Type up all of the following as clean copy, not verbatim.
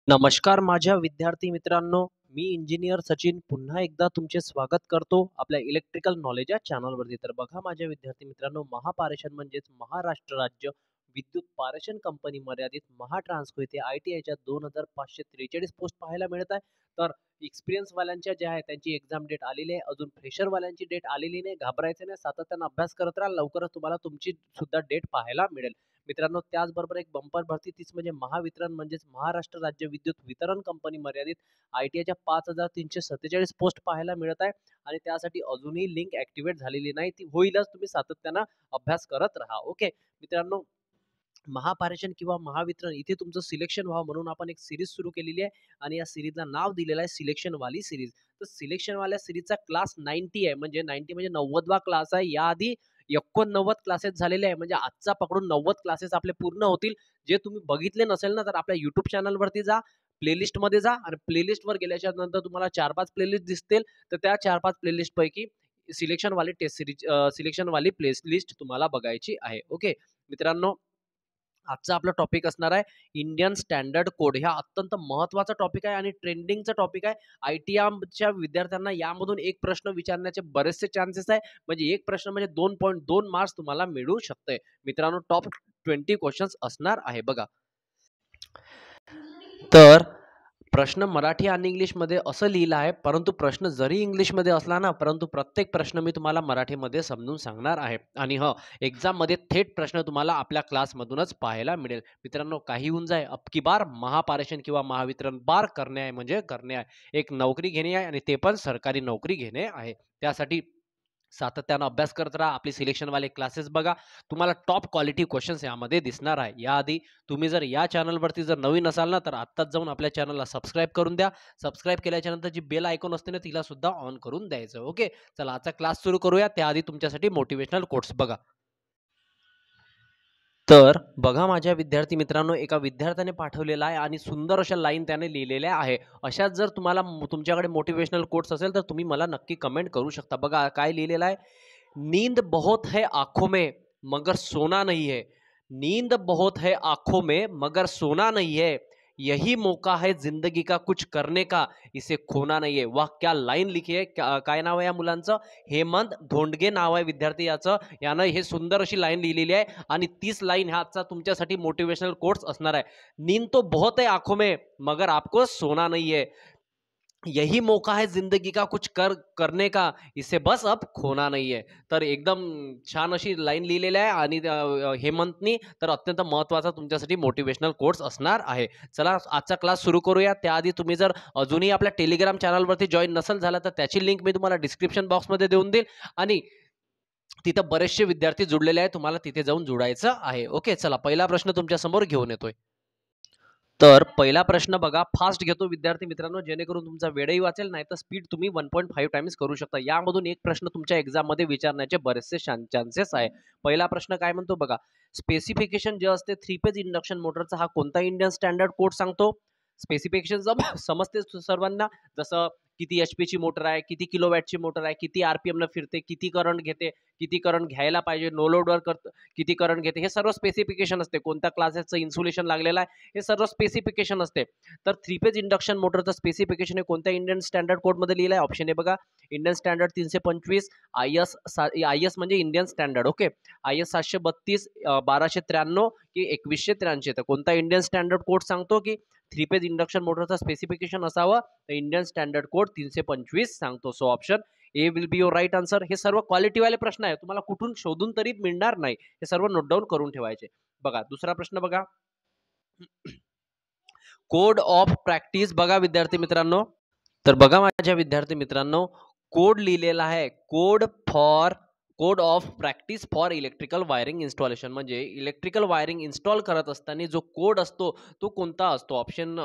नमस्कार माझ्या विद्यार्थी मित्रांनो, मी इंजिनियर सचिन पुन्हा एकदा तुमचे स्वागत करतो आपल्या इलेक्ट्रिकल नॉलेज या चॅनलवरती. तर बघा माझ्या विद्यार्थी मित्रांनो, महापारेषण म्हणजेच महाराष्ट्र राज्य विद्युत पारेषण कंपनी मर्यादित महाट्रान्सको येथे ITIच्या 2543 पोस्ट पाहायला मिळत आहे. तर एक्सपिरियन्स वाल्यांच्या ज्या आहेत त्यांची एक्झाम डेट आलेली आहे. अजून फ्रेशर वाल्यांची डेट आलेली नाही. घाबरायचं नाही, सातत्यानं अभ्यास करत राहा. लवकरच तुम्हाला तुमची सुद्धा डेट पाहायला मिळेल. मित्रांनो, त्याचबरोबर एक बंपर भरती तीच म्हणजे महावितरण म्हणजेच महाराष्ट्र राज्य विद्युत वितरण कंपनी मर्यादित ITIच्या 5347 पोस्ट पाहायला मिळत आहे आणि त्यासाठी अजूनही लिंक ऍक्टिव्हेट झालेली नाही. ती होईलच. तुम्ही सातत्यानं अभ्यास करत राहा. ओके मित्रांनो, महापारेषण किंवा महावितरण इथे तुमचं सिलेक्शन व्हावं म्हणून आपण एक सिरीज सुरू केलेली आहे आणि या सिरीजला नाव दिलेलं आहे सिलेक्शन वाली सिरीज. तर सिलेक्शन वाल्या सिरीजचा क्लास 90 आहे, म्हणजे 90 म्हणजे 90वा क्लास आहे. याआधी 89 क्लासेस झालेले आहे, म्हणजे आजचा पकडून 90 क्लासेस आपले पूर्ण होतील. जे तुम्ही बघितले नसेल ना, तर आपल्या युट्यूब चॅनलवरती जा, प्लेलिस्ट मध्ये जा आणि प्लेलिस्टवर गेल्याच्या नंतर तुम्हाला 4-5 प्लेलिस्ट दिसतील. तर त्या 4-5 प्लेलिस्ट पैकी सिलेक्शन वाली टेस्ट सिरीज सिलेक्शन वाली प्लेलिस्ट तुम्हाला बघायची आहे. ओके मित्रांनो, आजचा आपला टॉपिक असणार आहे इंडियन स्टँडर्ड कोड. हा अत्यंत महत्त्वाचा टॉपिक आहे आणि ट्रेंडिंगचा टॉपिक आहे. ITIच्या विद्यार्थ्यांना यामधून एक प्रश्न विचारण्याचे बरेचसे चान्सेस आहे. म्हणजे एक प्रश्न म्हणजे 2.2 मार्क्स तुम्हाला मिळू शकते. मित्रांनो, टॉप 20 क्वेश्चन्स असणार आहे बघा. तर प्रश्न मराठी आणि इंग्लिशमध्ये असं लिहिलं आहे, परंतु प्रश्न जरी इंग्लिशमध्ये असला ना, परंतु प्रत्येक प्रश्न मी तुम्हाला मराठीमध्ये समजून सांगणार आहे. आणि एक्झाममध्ये थेट प्रश्न तुम्हाला आपल्या क्लासमधूनच पाहायला मिळेल. मित्रांनो, काही होऊन जाय, अब की बार महापारेषण किंवा महावितरण बार करणे आहे म्हणजे करणे आहे. एक नोकरी घेणे आहे आणि ते पण सरकारी नोकरी घेणे आहे. त्यासाठी सातत्यानं अभ्यास करत राहा. आपले सिलेक्शनवाले क्लासेस बघा. तुम्हाला टॉप क्वालिटी क्वेश्चन्स यामध्ये दिसणार आहे. याआधी तुम्ही जर या चॅनलवरती जर नवीन असाल ना, तर आत्ताच जाऊन आपल्या चॅनलला सबस्क्राईब करून द्या. सबस्क्राईब केल्याच्या नंतर जी बेल आयकॉन असते ना, तिला सुद्धा ऑन करून द्यायचं. ओके, चला आजचा क्लास सुरू करूया. त्याआधी तुमच्यासाठी मोटिवेशनल कोट्स बघा. तर बघा माझ्या विद्यार्थी मित्रांनो, एका विद्यार्थ्याने पाठवलेला आहे आणि सुंदर अशा लाईन त्याने लिहिलेल्या आहे. अशाच जर तुम्हाला तुमच्याकडे मोटिवेशनल कोट्स असेल तर तुम्ही मला नक्की कमेंट करू शकता. बघा काय लिहिलेलं आहे. नींद बहुत है आंखों में मगर सोना नहीं है. नींद बहुत है आंखों में मगर सोना नहीं है. यही मौका है जिंदगी का कुछ करने का, इसे खोना नहीं है. वाह, क्या लाईन लिखी आहे. काय नाव आहे या मुलांचं? हेमंत धोंडगे नाव आहे विद्यार्थी याचं. यानं हे सुंदर अशी लाईन लिहिलेली आहे आणि तीच लाईन ह्या आजचा तुमच्यासाठी मोटिवेशनल कोट्स असणार आहे. नींद तो बहुत है आंखों में मगर आपको सोना नहीं है. यही मौका है जिंदगी का कुछ करने का, इसे बस अब खोना नहीं है. तर एकदम छान अशी लाईन लिहिलेली आहे आणि हेमंतनी. तर अत्यंत महत्त्वाचा तुमच्यासाठी मोटिवेशनल कोट्स असणार आहे. चला आजचा क्लास सुरू करूया. त्याआधी तुम्ही जर अजूनही आपल्या टेलिग्राम चॅनलवरती जॉईन नसेल झाला तर त्याची लिंक मी तुम्हाला डिस्क्रिप्शन बॉक्समध्ये देऊन देईल आणि तिथं बरेचसे विद्यार्थी जुडलेले आहेत. तुम्हाला तिथे जाऊन जोडायचं आहे. ओके, चला पहिला प्रश्न तुमच्या समोर घेऊन येतोय. तर पहिला प्रश्न बघा, फास्ट घेतो विद्यार्थी मित्रांनो, जेणेकरून तुमचा वेळही वाचेल, नाही तर स्पीड तुम्ही 1.5 टाइम्स करू शकता. यामधून एक प्रश्न तुमच्या एक्झाममध्ये विचारण्याचे बरेचसे चान्सेस आहे. पहिला प्रश्न काय म्हणतो बघा, स्पेसिफिकेशन जे असते 3 फेज इंडक्शन मोटरचा हा कोणता इंडियन स्टँडर्ड कोड सांगतो? स्पेसिफिकेशन समजते सर्वांना, जसं किती HP ची मोटर आहे, किती किलोवॅटची मोटर आहे, किती RPM न फिरते, किती करंट घेते, किती करंट घ्यायला पाहिजे, नो लोडवर किती करंट घेते, हे सर्व स्पेसिफिकेशन असते. कोणत्या क्लासेसचं इन्सुलेशन लागलेलं आहे हे सर्व स्पेसिफिकेशन असते. तर 3 फेज इंडक्शन मोटरचं स्पेसिफिकेशन हे कोणत्या इंडियन स्टँडर्ड कोडमध्ये लिहिलं आहे? ऑप्शन आहे बघा, इंडियन स्टँडर्ड 325, IS म्हणजे इंडियन स्टँडर्ड. ओके, IS 732, 1293 की 2183. तर कोणता इंडियन स्टँडर्ड कोड सांगतो की 3 फेज इंडक्शन मोटरचा स्पेसिफिकेशन असावं? तर इंडियन स्टँडर्ड कोड 325 सांगतो. So option A will be your right answer. हे सर्व क्वालिटीवाले प्रश्न आहे, तुम्हाला कुठून शोधून तरी मिळणार नाही. हे सर्व नोट डाऊन करून ठेवायचे. बघा दुसरा प्रश्न बघा, कोड ऑफ प्रॅक्टिस बघा विद्यार्थी मित्रांनो. तर बघा माझ्या विद्यार्थी मित्रांनो, कोड लिहिलेला आहे, code of practice for electrical wiring installation. म्हणजे इलेक्ट्रिकल वायरिंग इन्स्टॉल करत असताना जो कोड असतो तो कोणता असतो? ऑप्शन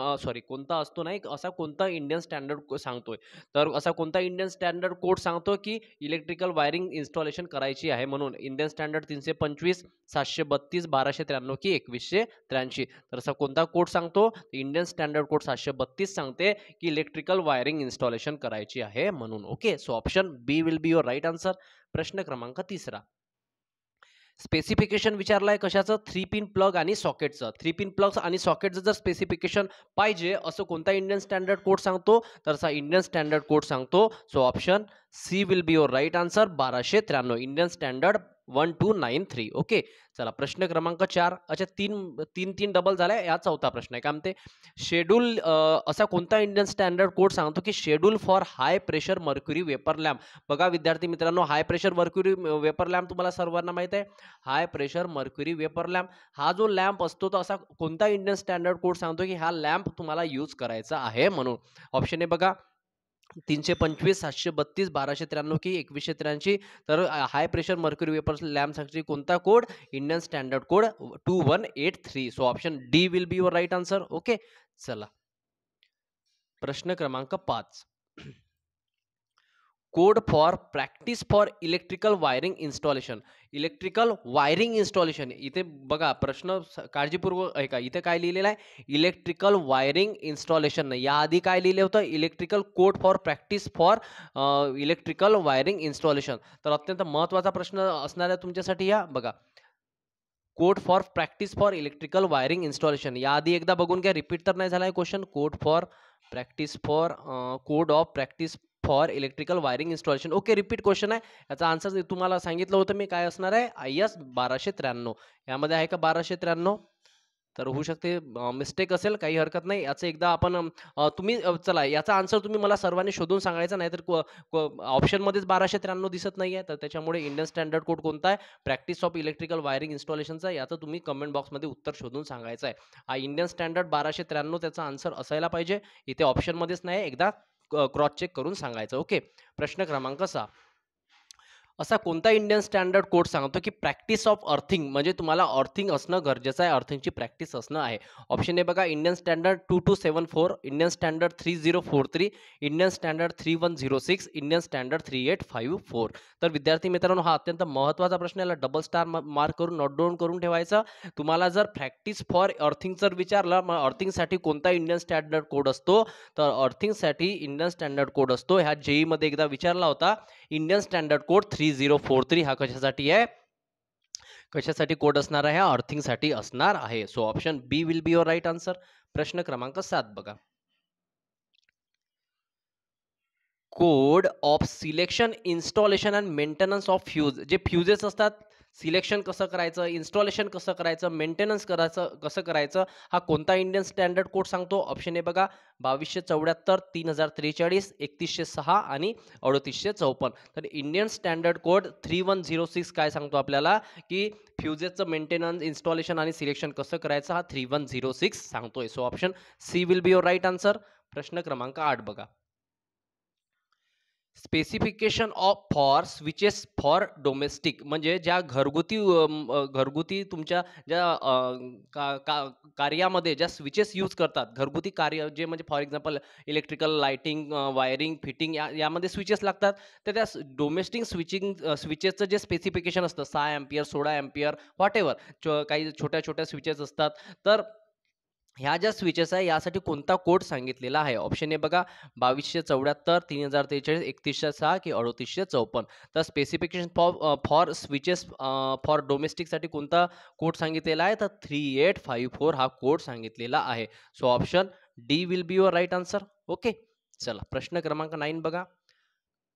कोणता असतो नाही, असा कोणता इंडियन स्टँडर्ड सांगतोय. तर असा कोणता इंडियन स्टँडर्ड कोड सांगतो की इलेक्ट्रिकल वायरिंग इन्स्टॉलेशन करायची आहे म्हणून? इंडियन स्टँडर्ड 325, 732, 1293 की 2183. तर असा कोणता कोड सांगतो? इंडियन स्टँडर्ड कोड 732 सांगते की इलेक्ट्रिकल वायरिंग इन्स्टॉलेशन करायची आहे म्हणून. Okay, so option B will be your right answer. प्रश्न क्रमांक 3. स्पेसिफिकेशन विचारलंय कशाचं? 3 पिन प्लग आणि सॉकेटचं. 3 पिन प्लग्स आणि सॉकेटचं जर स्पेसिफिकेशन पाहिजे असं कोणता इंडियन स्टँडर्ड कोड सांगतो? तर असा इंडियन स्टँडर्ड कोड सांगतो. So option C will be your right answer. 1293 Indian standard 1293. Okay. चला प्रश्न क्रमांक 4. अच्छा 3 डबल झालाय. या चौथा प्रश्न आहे. काय म्हणते? शेड्यूल असा कोणता इंडियन स्टँडर्ड कोड सांगतो की schedule for high pressure mercury vapour lamp. बघा विद्यार्थी मित्रांनो, हाय प्रेशर मर्क्युरी वेपर लॅम्प तुम्हाला सर्वांना माहित आहे. हाय प्रेशर मर्क्युरी वेपर लॅम्प हा जो लॅम्प असतो तो असा कोणता इंडियन स्टँडर्ड कोड सांगतो की हा लॅम्प तुम्हाला यूज करायचा आहे म्हणून. ऑप्शन आहे बघा 325, 732, 1293 की 2183. तर हाय प्रेशर मर्क्युरी वेपर लॅम्पसाठी कोणता code? Indian standard code 2183. So option D will be your right answer. Okay. चला प्रश्न क्रमांक 5. Code for practice for electrical wiring installation. Electrical wiring installation इथे बघा प्रश्न काळजीपूर्वक ऐका. इथे काय लिहिलेलं आहे? Electrical wiring installation. याआधी काय लिहिलं होतं? Electrical code for practice for electrical wiring installation. तर अत्यंत महत्त्वाचा प्रश्न असणार आहे तुमच्यासाठी. या बघा code for practice for electrical wiring installation. याआधी एकदा बघून घ्या. रिपीट तर नाही झाला आहे question. Code for practice for code of practice for electrical wiring installation. Okay. Repeat question आहे. याचा आन्सर तुम्हाला सांगितलं होतं मी काय असणार आहे? IS 1293. यामध्ये आहे का 1293? तर होऊ शकते मिस्टेक असेल, काही हरकत नाही. याचं एकदा आपण तुम्ही चला याचा आन्सर तुम्ही मला सर्वांनी शोधून सांगायचा. नाहीतर ऑप्शनमध्येच 1293 दिसत नाही आहे. तर त्याच्यामुळे इंडियन स्टँडर्ड कोड कोणता आहे? प्रॅक्टिस ऑफ इलेक्ट्रिकल वायरिंग इन्स्टॉलेशनचा. याचं तुम्ही कमेंट बॉक्समध्ये उत्तर शोधून सांगायचं आहे. हा इंडियन स्टँडर्ड 1293 त्याचा आन्सर असायला पाहिजे. इथे ऑप्शनमध्येच नाही. एकदा क्रॉस चेक करून सांगायचं. ओके. प्रश्न क्रमांक 6. असा कोणता इंडियन स्टँडर्ड कोड सांगतो की प्रॅक्टिस ऑफ अर्थिंग म्हणजे तुम्हाला अर्थिंग असणं गरजेचं आहे, अर्थिंगची प्रॅक्टिस असणं आहे. ऑप्शन आहे बघा Indian standard 2274, Indian standard 3043, Indian standard 3106, Indian standard 3854. तर विद्यार्थी मित्रांनो हा अत्यंत महत्त्वाचा प्रश्न. याला डबल स्टार मार्क करून नोट डाऊन करून ठेवायचं. तुम्हाला जर प्रॅक्टिस फॉर अर्थिंग जर विचारलं, मग अर्थिंगसाठी कोणता इंडियन स्टँडर्ड कोड असतो? तर अर्थिंगसाठी इंडियन स्टँडर्ड कोड असतो. ह्या JEE मध्ये एकदा विचारला होता. इंडियन स्टँडर्ड कोड 3043 हा कशासाठी आहे? कशासाठी कोड असणार आहे? अर्थिंगसाठी असणार आहे. So option B will be your right answer. प्रश्न क्रमांक 7 बघा. Code of selection, installation and maintenance of fuse. जे फ्युजेस असतात, सिलेक्शन कसं करायचं, इन्स्टॉलेशन कसं करायचं, मेंटेनन्स कसं करायचं, हा कोणता इंडियन स्टँडर्ड कोड सांगतो? ऑप्शन आहे बघा 2274, 3043, 3106 आणि 3854. तर इंडियन स्टँडर्ड कोड 3106 काय सांगतो आपल्याला की फ्युजेसचं मेंटेनन्स, इन्स्टॉलेशन आणि सिलेक्शन कसं करायचं हा 3106 सांगतोय. So option C will be your right answer. प्रश्न क्रमांक 8 बघा. Specification of for switches for domestic म्हणजे ज्या घरगुती तुमच्या ज्या कार्यामध्ये ज्या स्विचेस यूज करतात, घरगुती कार्य जे म्हणजे for example electrical lighting, wiring, fitting यामध्ये स्विचेस लागतात. तर त्या डोमेस्टिक स्विचेसचं जे स्पेसिफिकेशन असतं 6 एम्पियर, 16 एम्पियर, व्हॉटएव्हर काही छोट्या छोट्या स्विचेस असतात. तर ह्या ज्या स्विचेस आहे यासाठी कोणता कोड सांगितलेला आहे? ऑप्शन आहे बघा 2274, 3043, 3106 की 3854. तर स्पेसिफिकेशन फॉर स्विचेस फॉर डोमेस्टिकसाठी कोणता कोड सांगितलेला आहे? तर 3854 हा कोड सांगितलेला आहे. So option D will be your right answer. Okay. चला प्रश्न क्रमांक 9 बघा.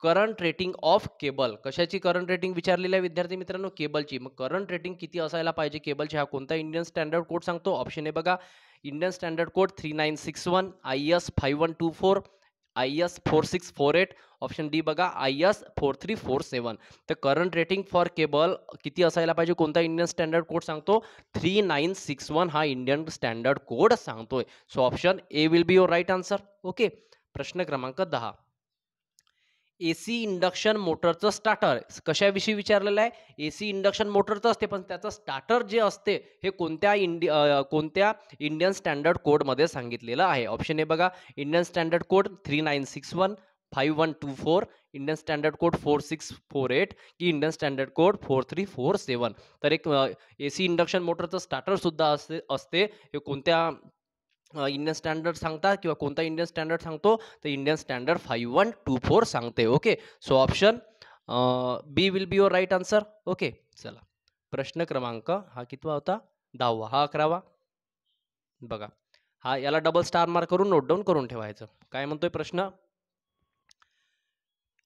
Current rating of cable. कशाची करंट रेटिंग विचारलेली आहे विद्यार्थी मित्रांनो? केबलची. मग करंट रेटिंग किती असायला पाहिजे केबलची? हा कोणता इंडियन स्टँडर्ड कोड सांगतो? ऑप्शन आहे बघा Indian standard code 3961, IS 5124, IS 4648. Option D बघा IS 4347. तर करंट रेटिंग फॉर केबल किती असायला पाहिजे? कोणता इंडियन स्टँडर्ड कोड सांगतो? 3961 हा इंडियन स्टँडर्ड कोड सांगतोय. So option A will be your right answer. Okay. प्रश्न क्रमांक 10. AC इंडक्शन मोटरचं स्टार्टर कशाविषयी विचारलेलं आहे? AC इंडक्शन मोटरचं असते, पण त्याचं स्टार्टर जे असते हे कोणत्या इंडियन स्टँडर्ड कोडमध्ये सांगितलेलं आहे? ऑप्शन आहे बघा Indian standard code 3961, 5124, Indian standard code 4648 की इंडियन स्टँडर्ड कोड 4347. तर एक AC इंडक्शन मोटरचं स्टार्टर सुद्धा असते हे कोणत्या इंडियन स्टँडर्ड सांगतात किंवा कोणता इंडियन स्टँडर्ड सांगतो? तर इंडियन स्टँडर्ड 5124 सांगते. Okay. So option B will be your right answer. Okay. चला प्रश्न क्रमांक हा कितवा होता? 10वा. हा 11वा. बघा, हा याला डबल स्टार मार्क करून नोट डाऊन करून ठेवायचं. काय म्हणतोय प्रश्न?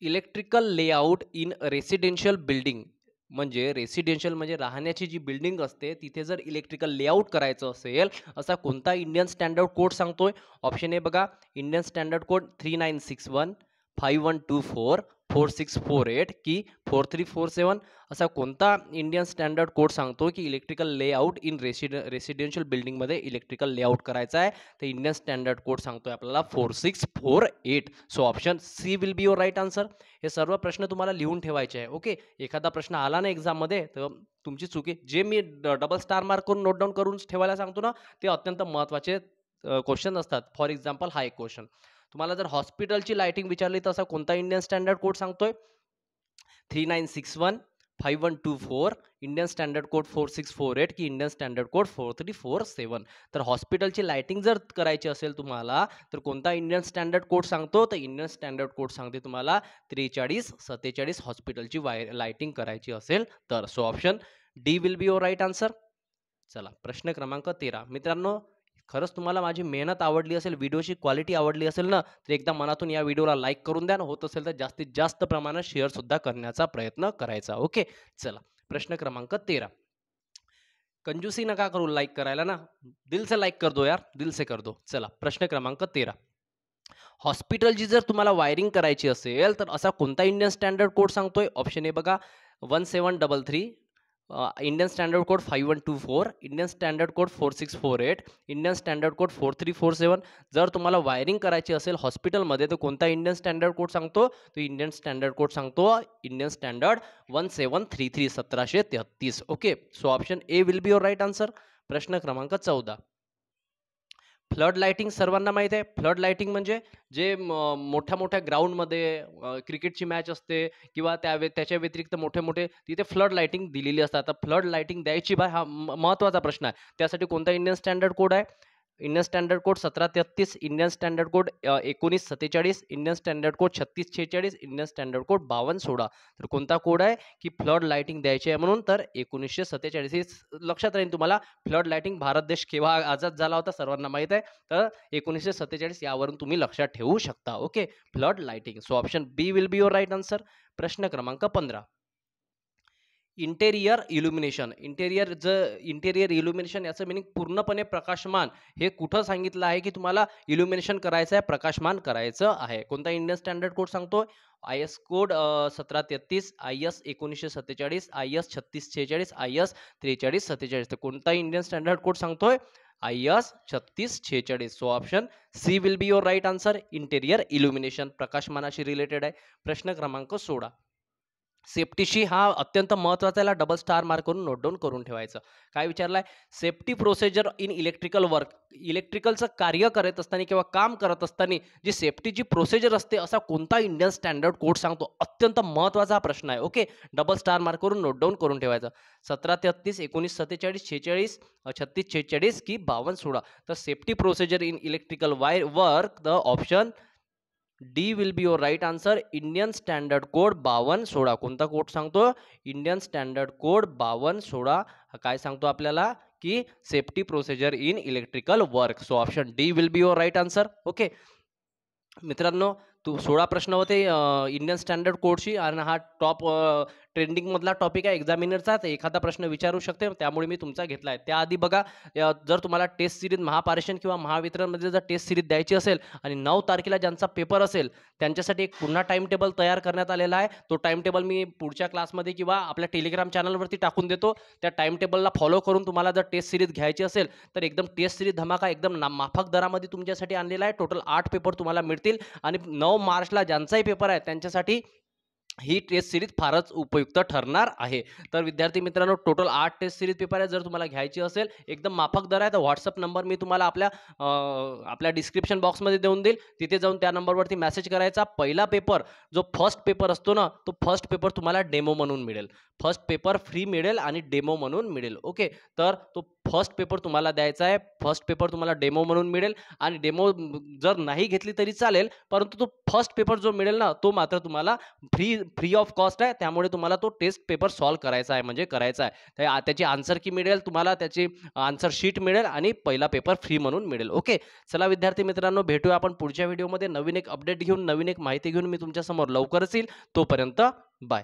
Electrical layout in residential building, म्हणजे रेसिडेन्शियल म्हणजे राहण्याची जी बिल्डिंग असते तिथे जर इलेक्ट्रिकल लेआउट करायचं असेल, असा कोणता इंडियन स्टँडर्ड कोड सांगतोय? ऑप्शन ए बघा, इंडियन स्टँडर्ड कोड 3961, 5124, 4648 की 4347. असा कोणता इंडियन स्टँडर्ड कोड सांगतो की इलेक्ट्रिकल लेआउट इन रेसिडेन्शियल बिल्डिंगमध्ये इलेक्ट्रिकल लेआउट करायचा आहे? तर इंडियन स्टँडर्ड कोड सांगतोय आपल्याला 4648. So option C will be your right answer. हे सर्व प्रश्न तुम्हाला लिहून ठेवायचे आहे. ओके, एखादा प्रश्न आला ना एक्झाममध्ये तर तुमची चुकी, जे मी डबल स्टार मार्क करून नोट डाऊन करून ठेवायला सांगतो ना, ते अत्यंत महत्त्वाचे क्वेश्चन असतात. फॉर एक्झाम्पल हा एक क्वेश्चन तुम्हाला जर हॉस्पिटलची लाइटिंग विचारली तर असा कोणता इंडियन स्टँडर्ड कोड सांगतोय? 3961, 5124, इंडियन स्टँडर्ड कोड 4648 की इंडियन स्टँडर्ड कोड 4347. तर हॉस्पिटलची लाइटिंग जर करायची असेल तुम्हाला तर कोणता इंडियन स्टँडर्ड कोड सांगतो? तर इंडियन स्टँडर्ड कोड सांगते तुम्हाला 4347 हॉस्पिटलची लाइटिंग करायची असेल तर. So option D will be your right answer. चला, प्रश्न क्रमांक 13. मित्रांनो, खरंच तुम्हाला माझी मेहनत आवडली असेल, व्हिडिओची क्वालिटी आवडली असेल ना, तर एकदा मनातून या व्हिडिओला लाईक करून द्या. होत असेल तर जास्तीत जास्त प्रमाणात शेअर सुद्धा करण्याचा प्रयत्न करायचा. ओके, चला प्रश्न क्रमांक 13. कंजूसी नका करू लाईक करायला ना, दिल से लाईक कर दो यार, दिल से कर दो. चला प्रश्न क्रमांक 13. हॉस्पिटलची जर तुम्हाला वायरिंग करायची असेल तर असा कोणता इंडियन स्टँडर्ड कोड सांगतोय? ऑप्शन ए बघा, 1733, Indian standard code 5124, Indian standard code 4648, Indian standard code 4347. जर तुम्हाला वायरिंग करायची असेल हॉस्पिटलमध्ये तर कोणता इंडियन स्टँडर्ड कोड सांगतो? तो इंडियन स्टँडर्ड कोड सांगतो Indian standard 1733, 1733. Okay, so option A will be your right answer. प्रश्न क्रमांक 14. फ्लड लाइटिंग सर्वांना माहिती आहे. फ्लड लाइटिंग म्हणजे जे मोठ्या मोठ्या ग्राउंडमध्ये क्रिकेटची मॅच असते किंवा त्याच्या व्यतिरिक्त मोठे मोठे तिथे फ्लड लाइटिंग दिलेली असतात. तर फ्लड लाइटिंग द्यायची बाय हा महत्त्वाचा प्रश्न आहे. त्यासाठी कोणता इंडियन स्टँडर्ड कोड आहे? Indian standard code 1733, Indian standard code 1947, Indian standard code 3646, Indian standard code 5216. तर कोणता कोड आहे की फ्लड लाइटिंग द्यायची आहे म्हणून? तर 1947. लक्षात राहील तुम्हाला, फ्लड लाइटिंग भारत देश केव्हा आझाद झाला होता सर्वांना माहित आहे. तर 1947 यावरून तुम्ही लक्षात ठेवू शकता. Okay, flood lighting. So option B will be your right answer. प्रश्न क्रमांक 15. इंटेरियर इल्युमिनेशन. इंटेरियर इल्युमिनेशन याचं मिनिंग पूर्णपणे प्रकाशमान. हे कुठं सांगितलं आहे की तुम्हाला इल्युमिनेशन करायचं आहे, प्रकाशमान करायचं आहे? कोणता इंडियन स्टँडर्ड कोड सांगतोय? IS code 1733, IS 1947, IS 3646, IS 4347. तर कोणता इंडियन स्टँडर्ड कोड सांगतोय? IS 3646. So option C will be your right answer. Interior illumination प्रकाशमानाशी रिलेटेड आहे. प्रश्न क्रमांक 16. सेफ्टीशी हा अत्यंत महत्त्वाचा, याला डबल स्टार मार्क करून नोट डाऊन करून ठेवायचं. काय विचारलाय? Safety procedure in electrical work. इलेक्ट्रिकलचं कार्य करत असताना किंवा काम करत असताना जी सेफ्टीची प्रोसिजर असते असा कोणता इंडियन स्टँडर्ड कोड सांगतो? अत्यंत महत्त्वाचा हा प्रश्न आहे. ओके, डबल स्टार मार्क करून नोट डाऊन करून ठेवायचं. 1733, 1947, 46, 3646 की 5216. तर safety procedure in electrical work, the option D will be your right answer. Indian standard code 5216. कोणता कोड सांगतो? Indian standard code 5216. काय सांगतो आपल्याला की safety procedure in electrical work. So option D will be your right answer. Okay मित्रांनो, 16 प्रश्न होते इंडियन स्टँडर्ड कोडशी आणि हा टॉप ट्रेंडिंग मधला टॉपिक आहे एक्झामिनरचा. तर एखादा प्रश्न विचारू शकते, त्यामुळे मी तुमचा घेतला आहे. त्याआधी बघा, जर तुम्हाला टेस्ट सिरीज महापारेषण किंवा महावितरणमध्ये जर टेस्ट सिरीज द्यायची असेल आणि 9 तारखेला ज्यांचा पेपर असेल त्यांच्यासाठी एक पुन्हा टाइम टेबल तयार करण्यात आलेला आहे. तो टाइम टेबल मी पुढच्या क्लासमध्ये किंवा आपल्या टेलिग्राम चॅनलवरती टाकून देतो. त्या टाइम टेबलला फॉलो करून तुम्हाला जर टेस्ट सिरीज घ्यायची असेल तर एकदम टेस्ट सिरीज धमाका एकदम माफक दरामध्ये तुमच्यासाठी आणलेला आहे. टोटल 8 पेपर तुम्हाला मिळतील आणि 9 मार्चला ज्यांचाही पेपर आहे त्यांच्यासाठी ही टेस्ट सिरीज फारच उपयुक्त ठरणार आहे. तर विद्यार्थी मित्रांनो, टोटल 8 टेस्ट सिरीज पेपर आहे. जर तुम्हाला घ्यायची असेल, एकदम माफक दर आहे. तर व्हॉट्सअप नंबर मी तुम्हाला आपल्या डिस्क्रिप्शन बॉक्समध्ये देऊन देईल. तिथे जाऊन त्या नंबरवरती मेसेज करायचा. पहिला पेपर जो फर्स्ट पेपर असतो ना, तो फर्स्ट पेपर तुम्हाला डेमो म्हणून मिळेल. फर्स्ट पेपर फ्री मिळेल आणि डेमो म्हणून मिळेल. ओके, तर तो फर्स्ट पेपर तुम्हाला द्यायचा आहे. फर्स्ट पेपर तुम्हाला डेमो म्हणून मिळेल आणि डेमो जर नाही घेतली तरी चालेल, परंतु तो फर्स्ट पेपर जो मिळेल ना, तो मात्र तुम्हाला फ्री ऑफ कॉस्ट आहे. त्यामुळे तुम्हाला तो टेस्ट पेपर सॉल्व्ह करायचा आहे, म्हणजे करायचा आहे. त्याची आन्सर की मिळेल तुम्हाला, त्याची आन्सर शीट मिळेल आणि पहिला पेपर फ्री म्हणून मिळेल. ओके. चला विद्यार्थी मित्रांनो, भेटूया आपण पुढच्या व्हिडिओमध्ये नवीन एक अपडेट घेऊन, नवीन एक माहिती घेऊन मी तुमच्यासमोर लवकरच येईल. तोपर्यंत बाय.